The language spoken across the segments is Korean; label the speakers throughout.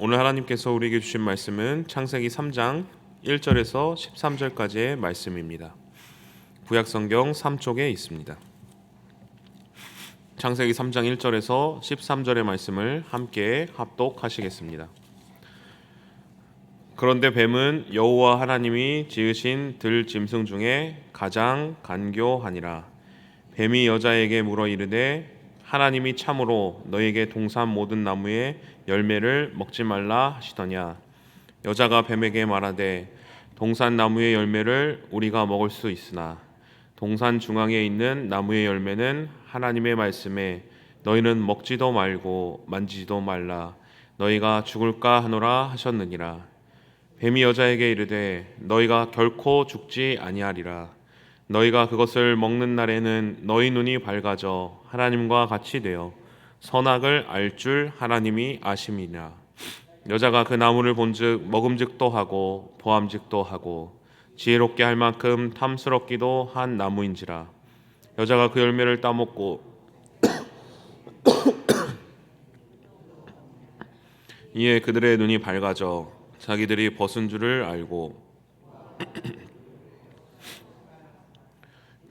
Speaker 1: 오늘 하나님께서 우리에게 주신 말씀은 창세기 3장 1절에서 13절까지의 말씀입니다. 구약성경 3쪽에 있습니다. 창세기 3장 1절에서 13절의 말씀을 함께 합독하시겠습니다. 그런데 뱀은 여호와 하나님이 지으신 들 짐승 중에 가장 간교하니라. 뱀이 여자에게 물어 이르되 하나님이 참으로 너에게 동산 모든 나무의 열매를 먹지 말라 하시더냐. 여자가 뱀에게 말하되 동산 나무의 열매를 우리가 먹을 수 있으나 동산 중앙에 있는 나무의 열매는 하나님의 말씀에 너희는 먹지도 말고 만지지도 말라 너희가 죽을까 하노라 하셨느니라. 뱀이 여자에게 이르되 너희가 결코 죽지 아니하리라. 너희가 그것을 먹는 날에는 너희 눈이 밝아져 하나님과 같이 되어 선악을 알 줄 하나님이 아심이라. 여자가 그 나무를 본즉 먹음직도 하고 보암직도 하고 지혜롭게 할 만큼 탐스럽기도 한 나무인지라. 여자가 그 열매를 따먹고 이에 그들의 눈이 밝아져 자기들이 벗은 줄을 알고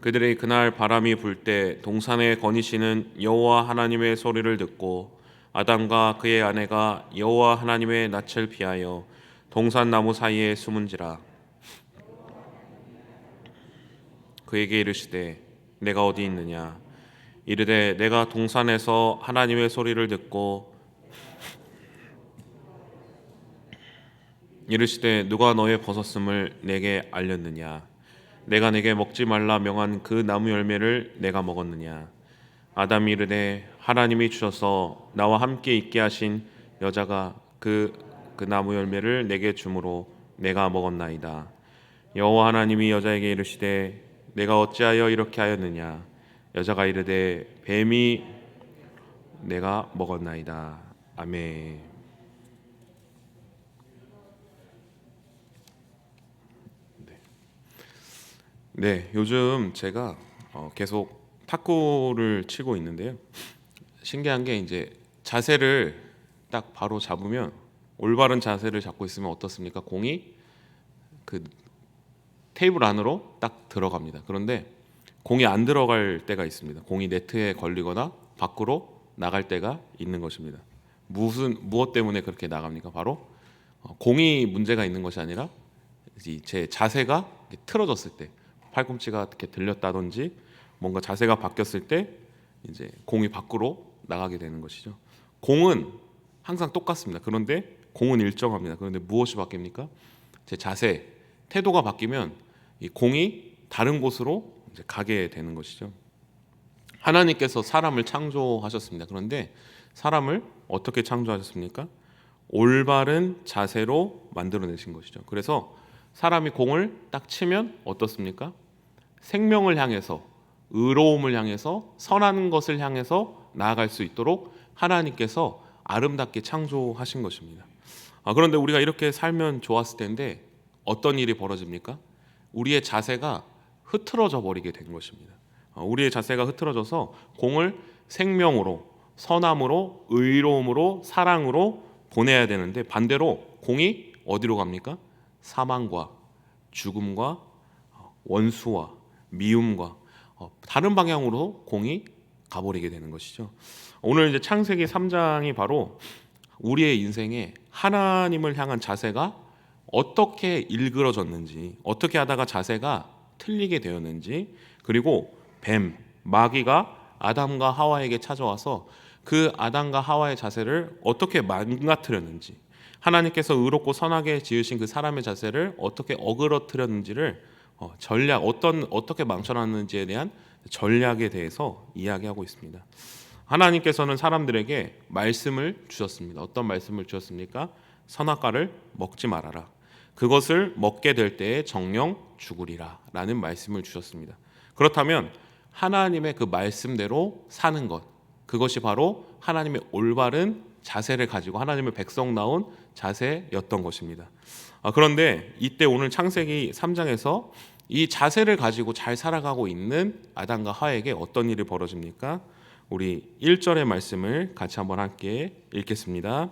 Speaker 1: 그들이 그날 바람이 불 때 동산에 거니시는 여호와 하나님의 소리를 듣고 아담과 그의 아내가 여호와 하나님의 낯을 피하여 동산 나무 사이에 숨은지라. 그에게 이르시되 내가 어디 있느냐. 이르되 내가 동산에서 하나님의 소리를 듣고 이르시되 누가 너의 벗었음을 내게 알렸느냐. 내가 내게 먹지 말라 명한 그 나무 열매를 내가 먹었느냐. 아담이 이르되 하나님이 주셔서 나와 함께 있게 하신 여자가 그 나무 열매를 내게 주므로 내가 먹었나이다. 여호와 하나님이 여자에게 이르시되 내가 어찌하여 이렇게 하였느냐. 여자가 이르되 뱀이 내가 먹었나이다. 아멘. 네, 요즘 제가 계속 탁구를 치고 있는데요. 신기한 게 이제 자세를 딱 바로 잡으면 올바른 자세를 잡고 있으면 어떻습니까? 공이 그 테이블 안으로 딱 들어갑니다. 그런데 공이 안 들어갈 때가 있습니다. 공이 네트에 걸리거나 밖으로 나갈 때가 있는 것입니다. 무엇 때문에 그렇게 나갑니까? 바로 공이 문제가 있는 것이 아니라 제 자세가 틀어졌을 때, 팔꿈치가 이렇게 들렸다든지 뭔가 자세가 바뀌었을 때 이제 공이 밖으로 나가게 되는 것이죠. 공은 항상 똑같습니다. 그런데 공은 일정합니다. 그런데 무엇이 바뀝니까? 제 자세, 태도가 바뀌면 이 공이 다른 곳으로 이제 가게 되는 것이죠. 하나님께서 사람을 창조하셨습니다. 그런데 사람을 어떻게 창조하셨습니까? 올바른 자세로 만들어내신 것이죠. 그래서 사람이 공을 딱 치면 어떻습니까? 생명을 향해서, 의로움을 향해서, 선한 것을 향해서 나아갈 수 있도록 하나님께서 아름답게 창조하신 것입니다. 그런데 우리가 이렇게 살면 좋았을 텐데 어떤 일이 벌어집니까? 우리의 자세가 흐트러져 버리게 된 것입니다. 우리의 자세가 흐트러져서 공을 생명으로, 선함으로, 의로움으로, 사랑으로 보내야 되는데 반대로 공이 어디로 갑니까? 사망과 죽음과 원수와 미움과 다른 방향으로 공이 가버리게 되는 것이죠. 오늘 이제 창세기 3장이 바로 우리의 인생에 하나님을 향한 자세가 어떻게 일그러졌는지, 어떻게 하다가 자세가 틀리게 되었는지, 그리고 뱀, 마귀가 아담과 하와에게 찾아와서 그 아담과 하와의 자세를 어떻게 망가뜨렸는지, 하나님께서 의롭고 선하게 지으신 그 사람의 자세를 어떻게 어그러뜨렸는지를 어떻게 망쳐놨는지에 대한 전략에 대해서 이야기하고 있습니다. 하나님께서는 사람들에게 말씀을 주셨습니다. 어떤 말씀을 주셨습니까? 선악과를 먹지 말아라. 그것을 먹게 될 때에 정령 죽으리라 라는 말씀을 주셨습니다. 그렇다면 하나님의 그 말씀대로 사는 것, 그것이 바로 하나님의 올바른 자세를 가지고 하나님의 백성다운 자세였던 것입니다. 그런데 이때 오늘 창세기 3장에서 이 자세를 가지고 잘 살아가고 있는 아담과 하와에게 어떤 일이 벌어집니까? 우리 1절의 말씀을 같이 한번 함께 읽겠습니다.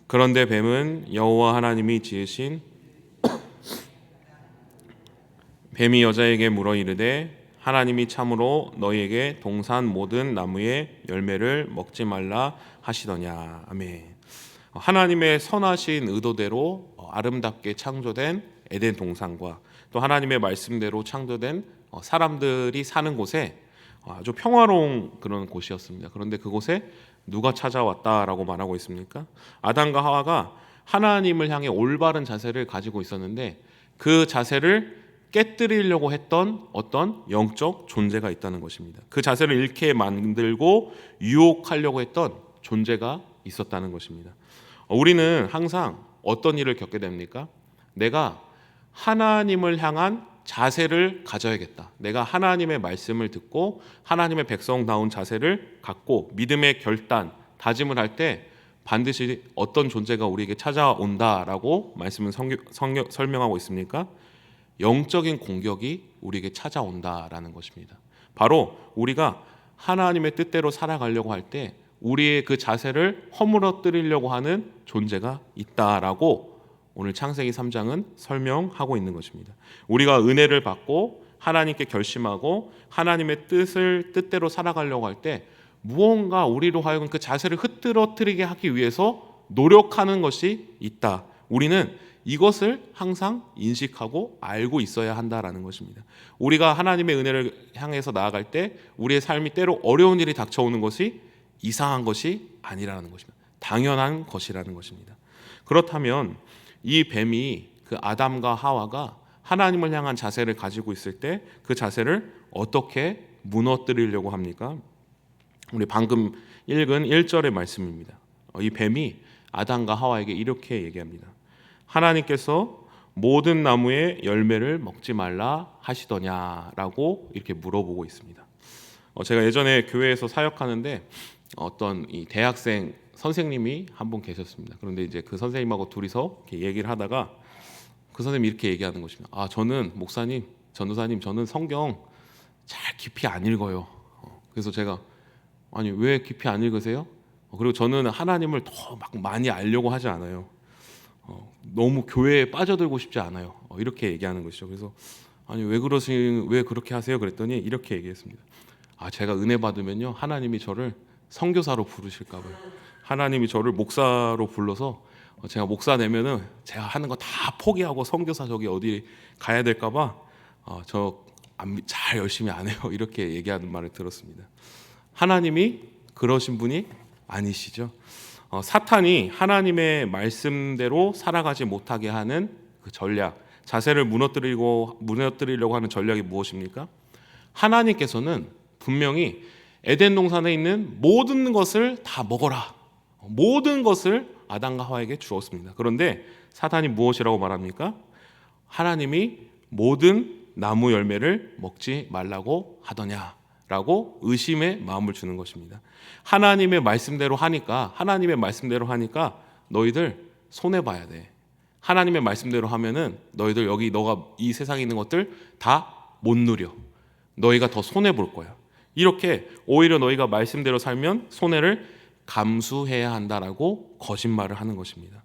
Speaker 1: 그런데 뱀은 여호와 하나님이 지으신 뱀이 여자에게 물어 이르되 하나님이 참으로 너희에게 동산 모든 나무의 열매를 먹지 말라 하시더냐. 아멘. 하나님의 선하신 의도대로 아름답게 창조된 에덴 동산과 또 하나님의 말씀대로 창조된 사람들이 사는 곳에 아주 평화로운 그런 곳이었습니다. 그런데 그곳에 누가 찾아왔다라고 말하고 있습니까? 아담과 하와가 하나님을 향해 올바른 자세를 가지고 있었는데 그 자세를 깨뜨리려고 했던 어떤 영적 존재가 있다는 것입니다. 그 자세를 잃게 만들고 유혹하려고 했던 존재가 있었다는 것입니다. 우리는 항상 어떤 일을 겪게 됩니까? 내가 하나님을 향한 자세를 가져야겠다. 내가 하나님의 말씀을 듣고 하나님의 백성다운 자세를 갖고 믿음의 결단, 다짐을 할 때 반드시 어떤 존재가 우리에게 찾아온다라고 말씀은 설명하고 있습니까? 영적인 공격이 우리에게 찾아온다라는 것입니다. 바로 우리가 하나님의 뜻대로 살아가려고 할 때 우리의 그 자세를 허물어뜨리려고 하는 존재가 있다라고 오늘 창세기 3장은 설명하고 있는 것입니다. 우리가 은혜를 받고 하나님께 결심하고 하나님의 뜻대로 살아가려고 할 때 무언가 우리로 하여금 그 자세를 흐트러뜨리게 하기 위해서 노력하는 것이 있다. 우리는 이것을 항상 인식하고 알고 있어야 한다라는 것입니다. 우리가 하나님의 은혜를 향해서 나아갈 때 우리의 삶이 때로 어려운 일이 닥쳐오는 것이 이상한 것이 아니라는 것입니다. 당연한 것이라는 것입니다. 그렇다면 이 뱀이 그 아담과 하와가 하나님을 향한 자세를 가지고 있을 때 그 자세를 어떻게 무너뜨리려고 합니까? 우리 방금 읽은 1절의 말씀입니다. 이 뱀이 아담과 하와에게 이렇게 얘기합니다. 하나님께서 모든 나무의 열매를 먹지 말라 하시더냐라고 이렇게 물어보고 있습니다. 제가 예전에 교회에서 사역하는데 어떤 이 대학생 선생님이 한 분 계셨습니다. 그런데 이제 그 선생님하고 둘이서 이렇게 얘기를 하다가 그 선생님이 이렇게 얘기하는 것입니다. 저는 목사님, 전도사님, 저는 성경 잘 깊이 안 읽어요. 그래서 제가 아니 왜 깊이 안 읽으세요? 그리고 저는 하나님을 더 막 많이 알려고 하지 않아요. 너무 교회에 빠져들고 싶지 않아요. 이렇게 얘기하는 것이죠. 그래서 아니 왜 그렇게 하세요? 그랬더니 이렇게 얘기했습니다. 제가 은혜 받으면요 하나님이 저를 선교사로 부르실까 봐요. 하나님이 저를 목사로 불러서 제가 목사 되면은 제가 하는 거 다 포기하고 선교사 저기 어디 가야 될까 봐 잘 열심히 안 해요. 이렇게 얘기하는 말을 들었습니다. 하나님이 그러신 분이 아니시죠. 사탄이 하나님의 말씀대로 살아가지 못하게 하는 그 전략, 자세를 무너뜨리려고 하는 전략이 무엇입니까? 하나님께서는 분명히 에덴 동산에 있는 모든 것을 다 먹어라. 모든 것을 아담과 하와에게 주었습니다. 그런데 사탄이 무엇이라고 말합니까? 하나님이 모든 나무 열매를 먹지 말라고 하더냐라고 의심의 마음을 주는 것입니다. 하나님의 말씀대로 하니까 너희들 손해 봐야 돼. 하나님의 말씀대로 하면은 너희들 너가 이 세상에 있는 것들 다 못 누려. 너희가 더 손해 볼 거야. 이렇게 오히려 너희가 말씀대로 살면 손해를 감수해야 한다라고 거짓말을 하는 것입니다.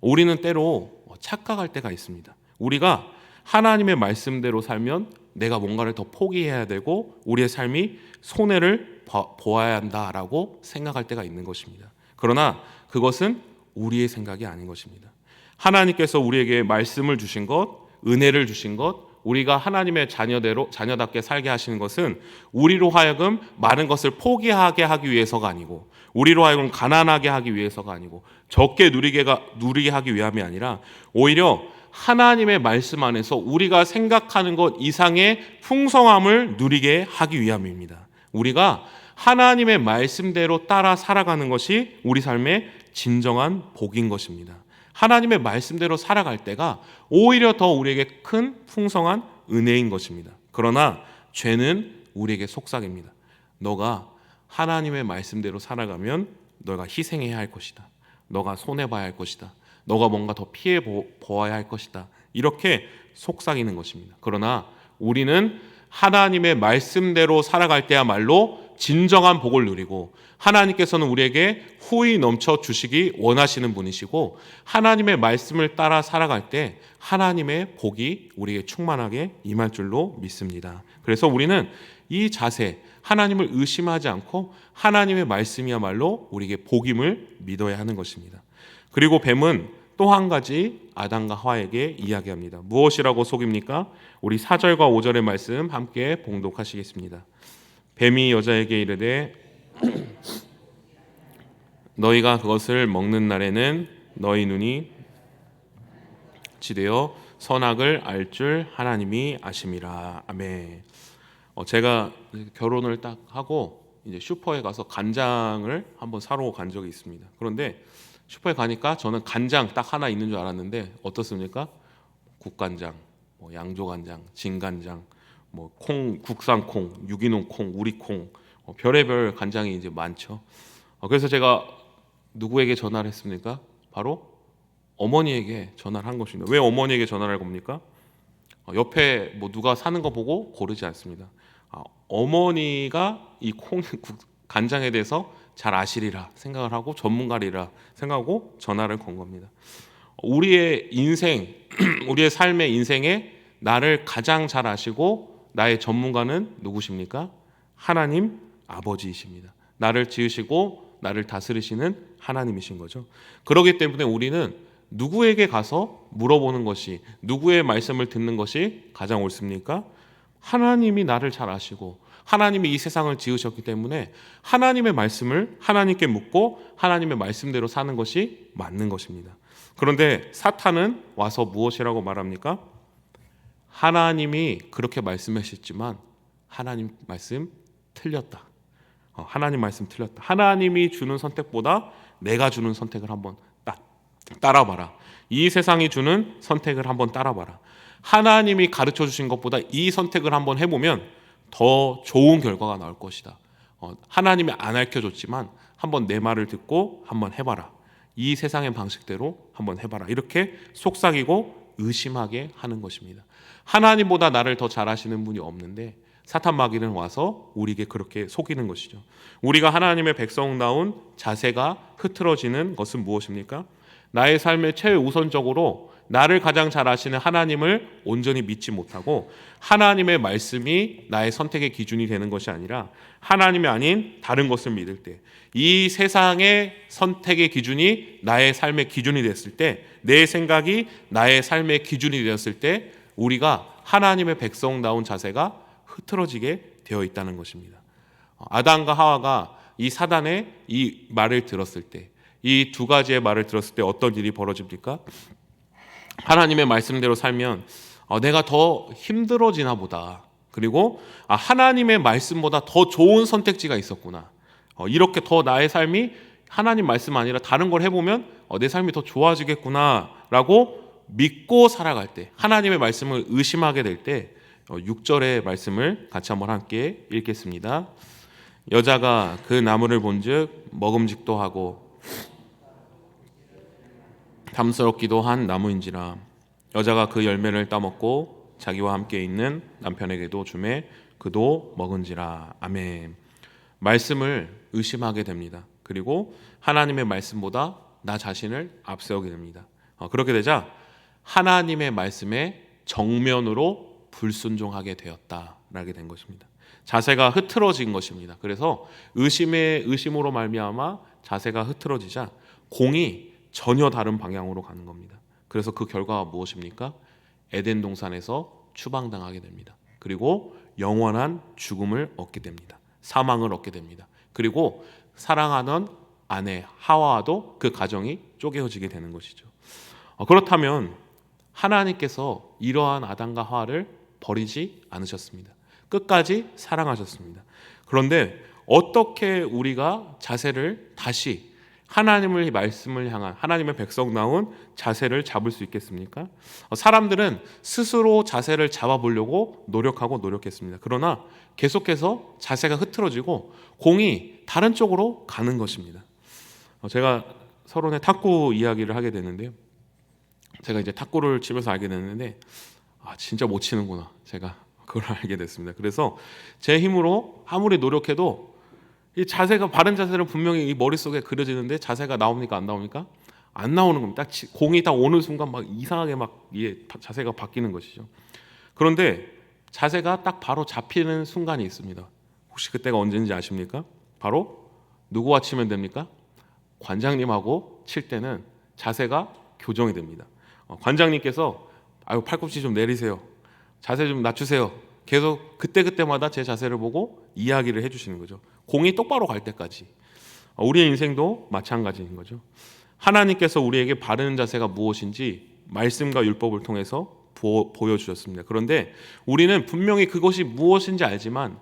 Speaker 1: 우리는 때로 착각할 때가 있습니다. 우리가 하나님의 말씀대로 살면 내가 뭔가를 더 포기해야 되고 우리의 삶이 손해를 보아야 한다라고 생각할 때가 있는 것입니다. 그러나 그것은 우리의 생각이 아닌 것입니다. 하나님께서 우리에게 말씀을 주신 것, 은혜를 주신 것, 우리가 하나님의 자녀답게 살게 하시는 것은 우리로 하여금 많은 것을 포기하게 하기 위해서가 아니고 우리로 하여금 가난하게 하기 위해서가 아니고 적게 누리게 하기 위함이 아니라 오히려 하나님의 말씀 안에서 우리가 생각하는 것 이상의 풍성함을 누리게 하기 위함입니다. 우리가 하나님의 말씀대로 따라 살아가는 것이 우리 삶의 진정한 복인 것입니다. 하나님의 말씀대로 살아갈 때가 오히려 더 우리에게 큰 풍성한 은혜인 것입니다. 그러나 죄는 우리에게 속삭입니다. 너가 하나님의 말씀대로 살아가면 너가 희생해야 할 것이다. 너가 손해봐야 할 것이다. 너가 뭔가 더 피해 보아야 할 것이다. 이렇게 속삭이는 것입니다. 그러나 우리는 하나님의 말씀대로 살아갈 때야말로 진정한 복을 누리고 하나님께서는 우리에게 후히 넘쳐 주시기 원하시는 분이시고 하나님의 말씀을 따라 살아갈 때 하나님의 복이 우리에게 충만하게 임할 줄로 믿습니다. 그래서 우리는 이 자세, 하나님을 의심하지 않고 하나님의 말씀이야말로 우리에게 복임을 믿어야 하는 것입니다. 그리고 뱀은 또 한 가지 아담과 하와에게 이야기합니다. 무엇이라고 속입니까? 우리 4절과 5절의 말씀 함께 봉독하시겠습니다. 뱀이 여자에게 이르되 너희가 그것을 먹는 날에는 너희 눈이 지되어 선악을 알 줄 하나님이 아심이라. 아멘. 제가 결혼을 딱 하고 이제 슈퍼에 가서 간장을 한번 사러 간 적이 있습니다. 그런데 슈퍼에 가니까 저는 간장 딱 하나 있는 줄 알았는데 어떻습니까? 국간장, 양조간장, 진간장, 콩, 국산콩, 유기농 콩, 우리콩, 별의별 간장이 이제 많죠. 그래서 제가 누구에게 전화를 했습니까? 바로 어머니에게 전화를 한 것입니다. 왜 어머니에게 전화를 할 겁니까? 옆에 누가 사는 거 보고 고르지 않습니다. 어머니가 이 간장에 대해서 잘 아시리라 생각을 하고 전문가리라 생각하고 전화를 건 겁니다. 우리의 인생, 우리의 삶의 인생에 나를 가장 잘 아시고 나의 전문가는 누구십니까? 하나님 아버지이십니다. 나를 지으시고 나를 다스리시는 하나님이신 거죠. 그렇기 때문에 우리는 누구에게 가서 물어보는 것이, 누구의 말씀을 듣는 것이 가장 옳습니까? 하나님이 나를 잘 아시고 하나님이 이 세상을 지으셨기 때문에 하나님의 말씀을 하나님께 묻고 하나님의 말씀대로 사는 것이 맞는 것입니다. 그런데 사탄은 와서 무엇이라고 말합니까? 하나님이 그렇게 말씀하셨지만 하나님 말씀 틀렸다. 하나님 말씀 틀렸다. 하나님이 주는 선택보다 내가 주는 선택을 한번 따라봐라. 이 세상이 주는 선택을 한번 따라봐라. 하나님이 가르쳐 주신 것보다 이 선택을 한번 해보면 더 좋은 결과가 나올 것이다. 하나님이 안 알려줬지만 한번 내 말을 듣고 한번 해봐라. 이 세상의 방식대로 한번 해봐라. 이렇게 속삭이고 의심하게 하는 것입니다. 하나님보다 나를 더 잘 아시는 분이 없는데 사탄 마귀는 와서 우리에게 그렇게 속이는 것이죠. 우리가 하나님의 백성다운 자세가 흐트러지는 것은 무엇입니까? 나의 삶의 최우선적으로 나를 가장 잘 아시는 하나님을 온전히 믿지 못하고 하나님의 말씀이 나의 선택의 기준이 되는 것이 아니라 하나님이 아닌 다른 것을 믿을 때, 이 세상의 선택의 기준이 나의 삶의 기준이 됐을 때, 내 생각이 나의 삶의 기준이 되었을 때 우리가 하나님의 백성다운 자세가 흐트러지게 되어 있다는 것입니다. 아담과 하와가 이 사단의 이 말을 들었을 때, 이 두 가지의 말을 들었을 때 어떤 일이 벌어집니까? 하나님의 말씀대로 살면 내가 더 힘들어지나 보다. 그리고 하나님의 말씀보다 더 좋은 선택지가 있었구나. 이렇게 더 나의 삶이 하나님 말씀 아니라 다른 걸 해보면 내 삶이 더 좋아지겠구나 라고 믿고 살아갈 때, 하나님의 말씀을 의심하게 될 때 6절의 말씀을 같이 한번 함께 읽겠습니다. 여자가 그 나무를 본즉 먹음직도 하고 탐스럽기도 한 나무인지라 여자가 그 열매를 따먹고 자기와 함께 있는 남편에게도 주매 그도 먹은지라. 아멘. 말씀을 의심하게 됩니다. 그리고 하나님의 말씀보다 나 자신을 앞세우게 됩니다. 그렇게 되자 하나님의 말씀에 정면으로 불순종하게 되었다라게 된 것입니다. 자세가 흐트러진 것입니다. 그래서 의심으로 말미암아 자세가 흐트러지자 공이 전혀 다른 방향으로 가는 겁니다. 그래서 그 결과가 무엇입니까? 에덴 동산에서 추방당하게 됩니다. 그리고 영원한 죽음을 얻게 됩니다. 사망을 얻게 됩니다. 그리고 사랑하던 아내 하와와도 그 가정이 쪼개어지게 되는 것이죠. 그렇다면 하나님께서 이러한 아담과 하와를 버리지 않으셨습니다. 끝까지 사랑하셨습니다. 그런데 어떻게 우리가 자세를 다시 하나님의 말씀을 향한 하나님의 백성다운 자세를 잡을 수 있겠습니까? 사람들은 스스로 자세를 잡아보려고 노력했습니다. 그러나 계속해서 자세가 흐트러지고 공이 다른 쪽으로 가는 것입니다. 제가 서론에 탁구 이야기를 하게 되는데요. 제가 이제 탁구를 치면서 알게 됐는데 진짜 못 치는구나. 제가 그걸 알게 됐습니다. 그래서 제 힘으로 아무리 노력해도 이 자세가 바른 자세는 분명히 이 머릿속에 그려지는데 자세가 나옵니까 안 나옵니까? 안 나오는 겁니다. 공이 딱 오는 순간 막 이상하게 막 자세가 바뀌는 것이죠. 그런데 자세가 딱 바로 잡히는 순간이 있습니다. 혹시 그때가 언제인지 아십니까? 바로 누구와 치면 됩니까? 관장님하고 칠 때는 자세가 교정이 됩니다. 관장님께서 아유 팔꿈치 좀 내리세요. 자세 좀 낮추세요. 계속 그때그때마다 제 자세를 보고 이야기를 해주시는 거죠. 공이 똑바로 갈 때까지. 우리의 인생도 마찬가지인 거죠. 하나님께서 우리에게 바른 자세가 무엇인지 말씀과 율법을 통해서 보여주셨습니다. 그런데 우리는 분명히 그것이 무엇인지 알지만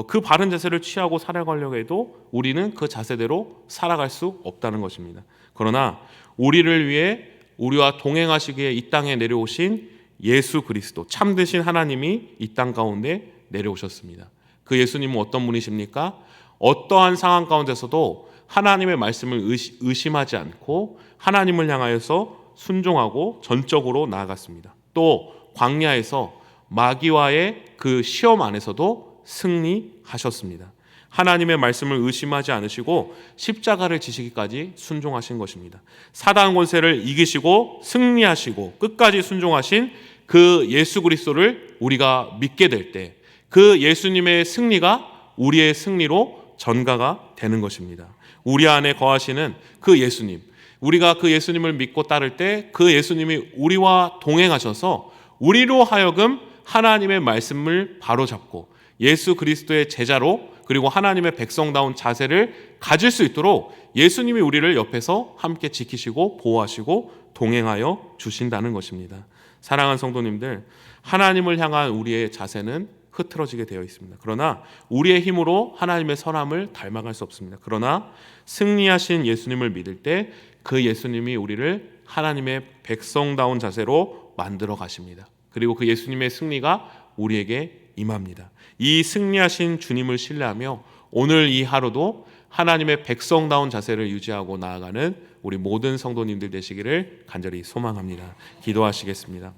Speaker 1: 그 바른 자세를 취하고 살아가려고 해도 우리는 그 자세대로 살아갈 수 없다는 것입니다. 그러나 우리를 위해 우리와 동행하시기에 이 땅에 내려오신 예수 그리스도 참되신 하나님이 이 땅 가운데 내려오셨습니다. 그 예수님은 어떤 분이십니까? 어떠한 상황 가운데서도 하나님의 말씀을 의심하지 않고 하나님을 향하여서 순종하고 전적으로 나아갔습니다. 또 광야에서 마귀와의 그 시험 안에서도 승리하셨습니다. 하나님의 말씀을 의심하지 않으시고 십자가를 지시기까지 순종하신 것입니다. 사단 권세를 이기시고 승리하시고 끝까지 순종하신 그 예수 그리스도를 우리가 믿게 될 때 그 예수님의 승리가 우리의 승리로 전가가 되는 것입니다. 우리 안에 거하시는 그 예수님, 우리가 그 예수님을 믿고 따를 때 그 예수님이 우리와 동행하셔서 우리로 하여금 하나님의 말씀을 바로잡고 예수 그리스도의 제자로 그리고 하나님의 백성다운 자세를 가질 수 있도록 예수님이 우리를 옆에서 함께 지키시고 보호하시고 동행하여 주신다는 것입니다. 사랑하는 성도님들, 하나님을 향한 우리의 자세는 흐트러지게 되어 있습니다. 그러나 우리의 힘으로 하나님의 선함을 닮아갈 수 없습니다. 그러나 승리하신 예수님을 믿을 때 그 예수님이 우리를 하나님의 백성다운 자세로 만들어 가십니다. 그리고 그 예수님의 승리가 우리에게 임합니다. 이 승리하신 주님을 신뢰하며 오늘 이 하루도 하나님의 백성다운 자세를 유지하고 나아가는 우리 모든 성도님들 되시기를 간절히 소망합니다. 기도하시겠습니다.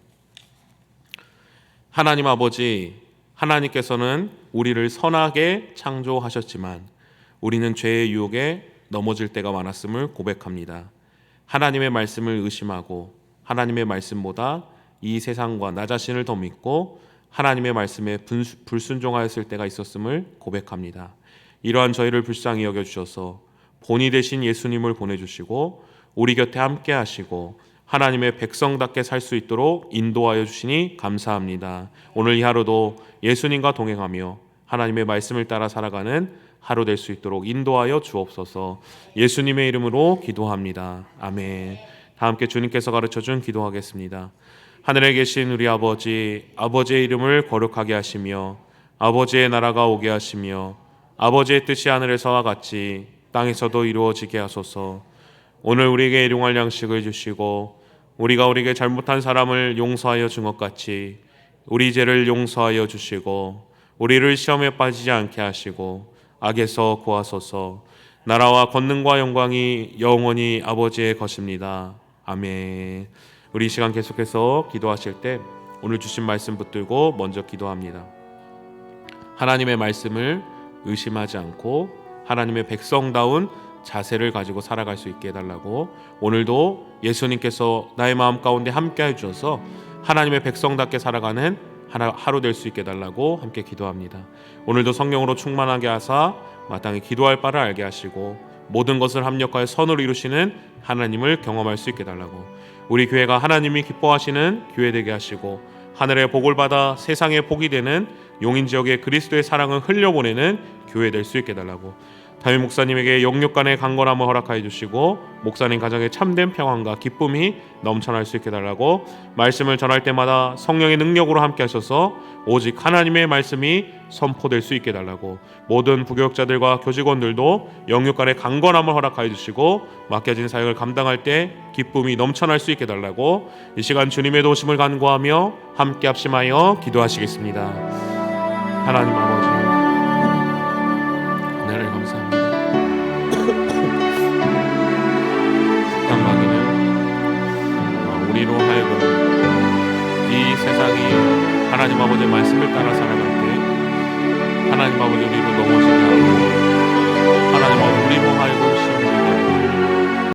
Speaker 1: 하나님 아버지, 하나님께서는 우리를 선하게 창조하셨지만 우리는 죄의 유혹에 넘어질 때가 많았음을 고백합니다. 하나님의 말씀을 의심하고 하나님의 말씀보다 이 세상과 나 자신을 더 믿고 하나님의 말씀에 불순종하였을 때가 있었음을 고백합니다. 이러한 저희를 불쌍히 여겨주셔서 본이 되신 예수님을 보내주시고 우리 곁에 함께 하시고 하나님의 백성답게 살 수 있도록 인도하여 주시니 감사합니다. 오늘 이 하루도 예수님과 동행하며 하나님의 말씀을 따라 살아가는 하루 될 수 있도록 인도하여 주옵소서. 예수님의 이름으로 기도합니다. 아멘. 다 함께 주님께서 가르쳐준 기도하겠습니다. 하늘에 계신 우리 아버지, 아버지의 이름을 거룩하게 하시며 아버지의 나라가 오게 하시며 아버지의 뜻이 하늘에서와 같이 땅에서도 이루어지게 하소서. 오늘 우리에게 일용할 양식을 주시고 우리가 우리에게 잘못한 사람을 용서하여 준 것 같이 우리 죄를 용서하여 주시고 우리를 시험에 빠지지 않게 하시고 악에서 구하소서. 나라와 권능과 영광이 영원히 아버지의 것입니다. 아멘. 우리 이 시간 계속해서 기도하실 때 오늘 주신 말씀 붙들고 먼저 기도합니다. 하나님의 말씀을 의심하지 않고 하나님의 백성다운 자세를 가지고 살아갈 수 있게 해달라고, 오늘도 예수님께서 나의 마음 가운데 함께 해주셔서 하나님의 백성답게 살아가는 하루 될 수 있게 해달라고 함께 기도합니다. 오늘도 성령으로 충만하게 하사 마땅히 기도할 바를 알게 하시고 모든 것을 합력하여 선으로 이루시는 하나님을 경험할 수 있게 해달라고, 우리 교회가 하나님이 기뻐하시는 교회 되게 하시고 하늘의 복을 받아 세상의 복이 되는 용인지역에 그리스도의 사랑을 흘려보내는 교회 될 수 있게 해달라고, 담임 목사님에게 영육간의 강건함을 허락하여 주시고 목사님 가정에 참된 평안과 기쁨이 넘쳐날 수 있게 해달라고, 말씀을 전할 때마다 성령의 능력으로 함께 하셔서 오직 하나님의 말씀이 선포될 수 있게 해달라고, 모든 부교역자들과 교직원들도 영육간의 강건함을 허락하여 주시고 맡겨진 사역을 감당할 때 기쁨이 넘쳐날 수 있게 해달라고, 이 시간 주님의 도우심을 간구하며 함께 합심하여 기도하시겠습니다. 하나님 아버지, 은혜를 감사합니다. 땅마귀는 우리로 하여금 이 세상이 하나님 아버지의 말씀을 따라 살아갈 때 하나님 아버지 우리로 넘어지게 하고 하나님은 우리 몸 알고 심는